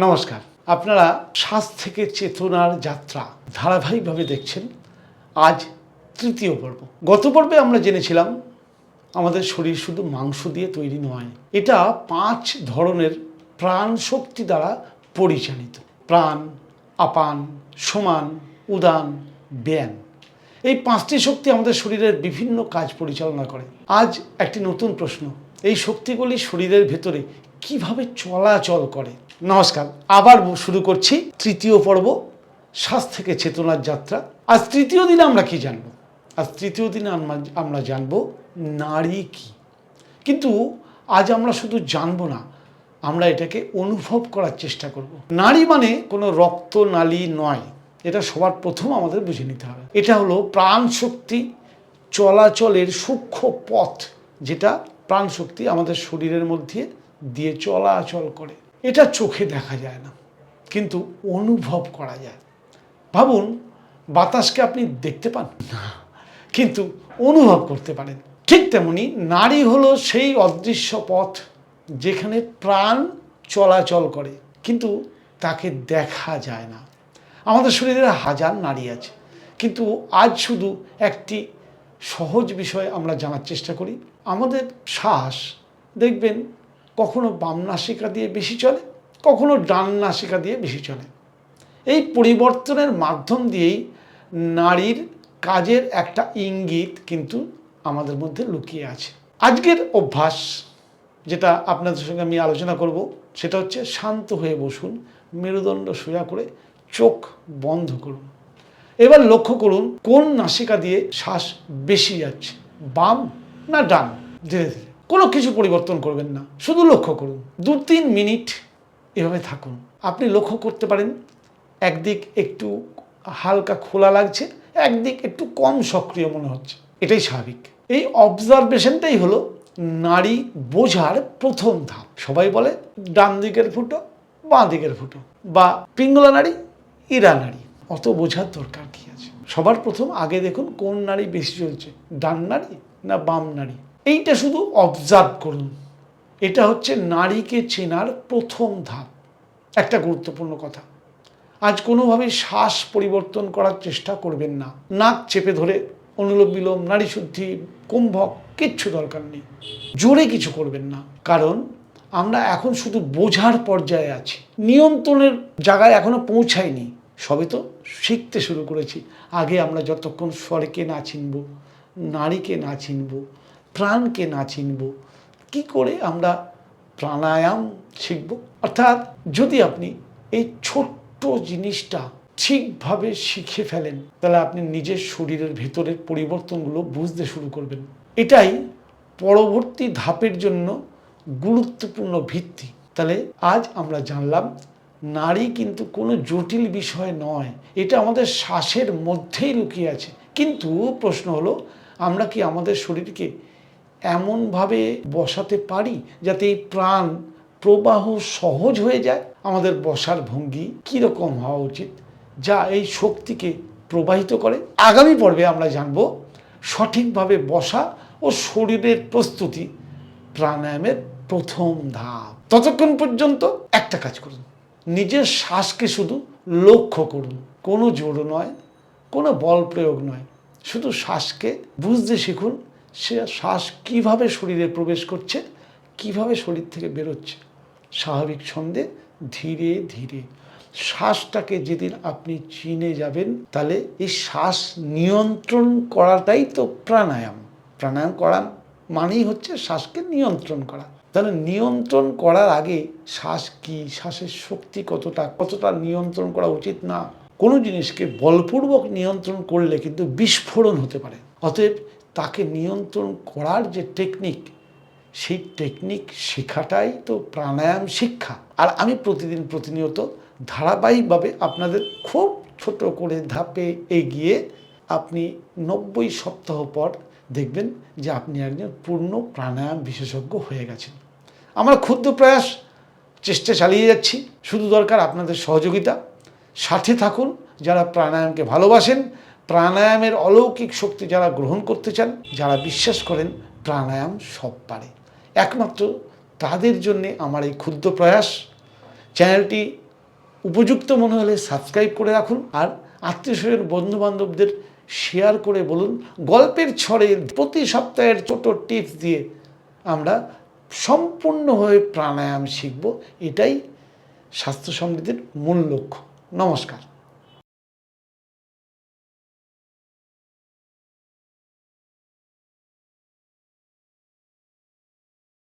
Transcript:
নমস্কার। আপনারা শ্বাস থেকে চেতনার যাত্রা ধারাবাহিকভাবে দেখছেন। আজ তৃতীয় পর্ব। গত পর্বে আমরা জেনেছিলাম আমাদের শরীর শুধু মাংস দিয়ে তৈরি নয়, এটা 5 ধরনের প্রাণ শক্তি দ্বারা পরিচালিত। প্রাণ, আপান, সমান, উদান, ব্যান। এই 5টি শক্তি আমাদের শরীরের বিভিন্ন কাজ পরিচালনা করে। আজ একটি নতুন প্রশ্ন, এই শক্তিগুলি শরীরের ভেতরে কিভাবে চলাচল করে? নমস্কার, আবার শুরু করছি তৃতীয় পর্ব, শ্বাস থেকে চেতনার যাত্রা। আজ তৃতীয় দিনে আমরা কি জানবো? আজ তৃতীয় দিনে আমরা জানবো নাড়ি কি। কিন্তু আজ আমরা শুধু জানবো না, আমরা এটাকে অনুভব করার চেষ্টা করব। নাড়ি মানে কোনো রক্তনালী নয়, এটা সবার প্রথম আমাদের বুঝে নিতে হবে। এটা হলো প্রাণ শক্তি চলাচলের সূক্ষ্ম পথ, যেটা প্রাণ শক্তি আমাদের শরীরের মধ্যে দিয়ে চলাচল করে। এটা চোখে দেখা যায় না, কিন্তু অনুভব করা যায়। ভাবুন, বাতাসকে আপনি দেখতে পান না, কিন্তু অনুভব করতে পারেন। ঠিক তেমনি নাড়ি হলো সেই অদৃশ্য পথ যেখানে প্রাণ চলাচল করে, কিন্তু তাকে দেখা যায় না। আমাদের শরীরে হাজার নাড়ি আছে, কিন্তু আজ শুধু একটি সহজ বিষয় আমরা জানার চেষ্টা করি। আমাদের শ্বাস দেখবেন কখনো বাম নাসিকা দিয়ে বেশি চলে, কখনো ডান নাসিকা দিয়ে বেশি চলে। এই পরিবর্তনের মাধ্যম দিয়েই নাড়ির কাজের একটা ইঙ্গিত কিন্তু আমাদের মধ্যে লুকিয়ে আছে। আজকের অভ্যাস যেটা আপনাদের সঙ্গে আমি আলোচনা করব, সেটা হচ্ছে শান্ত হয়ে বসুন, মেরুদণ্ড সোজা করে চোখ বন্ধ করুন। এবার লক্ষ্য করুন কোন নাসিকা দিয়ে শ্বাস বেশি যাচ্ছে, বাম না ডান। ধীরে ধীরে, কোনো কিছু পরিবর্তন করবেন না, শুধু লক্ষ্য করুন। 2-3 মিনিট এভাবে থাকুন। আপনি লক্ষ্য করতে পারেন একদিক একটু হালকা খোলা লাগছে, একদিক একটু কম সক্রিয় মনে হচ্ছে। এটাই স্বাভাবিক। এই অবজারভেশনটাই হলো নাড়ি বোঝার প্রথম ধাপ। সবাই বলে ডান দিকের ফুটো, বাঁ দিকের ফুটো, বা পিঙ্গলা নাড়ি, ইরা নাড়ি। অত বোঝার দরকার কি আছে? সবার প্রথম আগে দেখুন কোন নাড়ি বেশি চলছে, ডান নাড়ি না বাম নাড়ি। এইটা শুধু অবজার্ভ করুন। এটা হচ্ছে নাড়িকে চেনার প্রথম ধাপ। একটা গুরুত্বপূর্ণ কথা, আজ কোনোভাবেই শ্বাস পরিবর্তন করার চেষ্টা করবেন না। নাক চেপে ধরে অনুলোম বিলোম, নাড়ি শুদ্ধি, কুম্ভক কিচ্ছু দরকার নেই। জোরে কিছু করবেন না, কারণ আমরা এখন শুধু বোঝার পর্যায়ে আছি, নিয়ন্ত্রণের জায়গায় এখনো পৌঁছাইনি। সবে তো শিখতে শুরু করেছি। আগে আমরা যতক্ষণ স্বরকে না চিনব, নাড়িকে না চিনব, প্রাণকে না চিনব, কি করে আমরা প্রাণায়াম শিখব? অর্থাৎ যদি আপনি এই ছোট্ট জিনিসটা ঠিকভাবে শিখে ফেলেন, তাহলে আপনি নিজের শরীরের ভেতরের পরিবর্তনগুলো বুঝতে শুরু করবেন। এটাই পরবর্তী ধাপের জন্য গুরুত্বপূর্ণ ভিত্তি। তাহলে আজ আমরা জানলাম নাড়ি কিন্তু কোনো জটিল বিষয় নয়, এটা আমাদের শ্বাসের মধ্যেই লুকিয়ে আছে। কিন্তু প্রশ্ন হলো, আমরা কি আমাদের শরীরকে এমনভাবে বসাতে পারি যাতে এই প্রাণ প্রবাহ সহজ হয়ে যায়? আমাদের বসার ভঙ্গি কীরকম হওয়া উচিত যা এই শক্তিকে প্রবাহিত করে? আগামী পর্বে আমরা জানব সঠিকভাবে বসা ও শরীরের প্রস্তুতি প্রাণায়ামের প্রথম ধাপ। ততক্ষণ পর্যন্ত একটা কাজ করুন, নিজের শ্বাসকে শুধু লক্ষ্য করুন। কোনো জোর নয়, কোনো বল প্রয়োগ নয়, শুধু শ্বাসকে বুঝতে শিখুন। সে শ্বাস কিভাবে শরীরে প্রবেশ করছে, কিভাবে শরীর থেকে বেরোচ্ছে, স্বাভাবিক ছন্দে ধীরে ধীরে। শ্বাসটাকে যেদিন আপনি চিনে যাবেন, তাহলে এই শ্বাস নিয়ন্ত্রণ করাটাই তো প্রাণায়াম। প্রাণায়াম করা মানেই হচ্ছে শ্বাসকে নিয়ন্ত্রণ করা। তাহলে নিয়ন্ত্রণ করার আগে শ্বাস কি, শ্বাসের শক্তি কতটা নিয়ন্ত্রণ করা উচিত না। কোনো জিনিসকে বলপূর্বক নিয়ন্ত্রণ করলে কিন্তু বিস্ফোরণ হতে পারে। অতএব তাকে নিয়ন্ত্রণ করার যে টেকনিক, সেই টেকনিক শেখাটাই তো প্রাণায়াম শিক্ষা। আর আমি প্রতিনিয়ত ধারাবাহিকভাবে আপনাদের খুব ছোট করে ধাপে এগিয়ে আপনি 90 সপ্তাহ পর দেখবেন যে আপনি একজন পূর্ণ প্রাণায়াম বিশেষজ্ঞ হয়ে গেছেন। আমরা ক্ষুদ্র প্রয়াস চেষ্টা চালিয়ে যাচ্ছি, শুধু দরকার আপনাদের সহযোগিতা। সাথে থাকুন যারা প্রাণায়ামকে ভালোবাসেন, প্রাণায়ামের অলৌকিক শক্তি যারা গ্রহণ করতে চান, যারা বিশ্বাস করেন প্রাণায়াম সব পারে। একমাত্র তাদের জন্যে আমার এই ক্ষুদ্র প্রয়াস। চ্যানেলটি উপযুক্ত মনে হলে সাবস্ক্রাইব করে রাখুন, আর আত্মীয় স্বজন বন্ধু বান্ধবদের শেয়ার করে বলুন। গল্পের ছড়ে প্রতি সপ্তাহের ছোট টিপস দিয়ে আমরা সম্পূর্ণভাবে প্রাণায়াম শিখব, এটাই স্বাস্থ্য সমৃদ্ধির মূল লক্ষ্য। নমস্কার।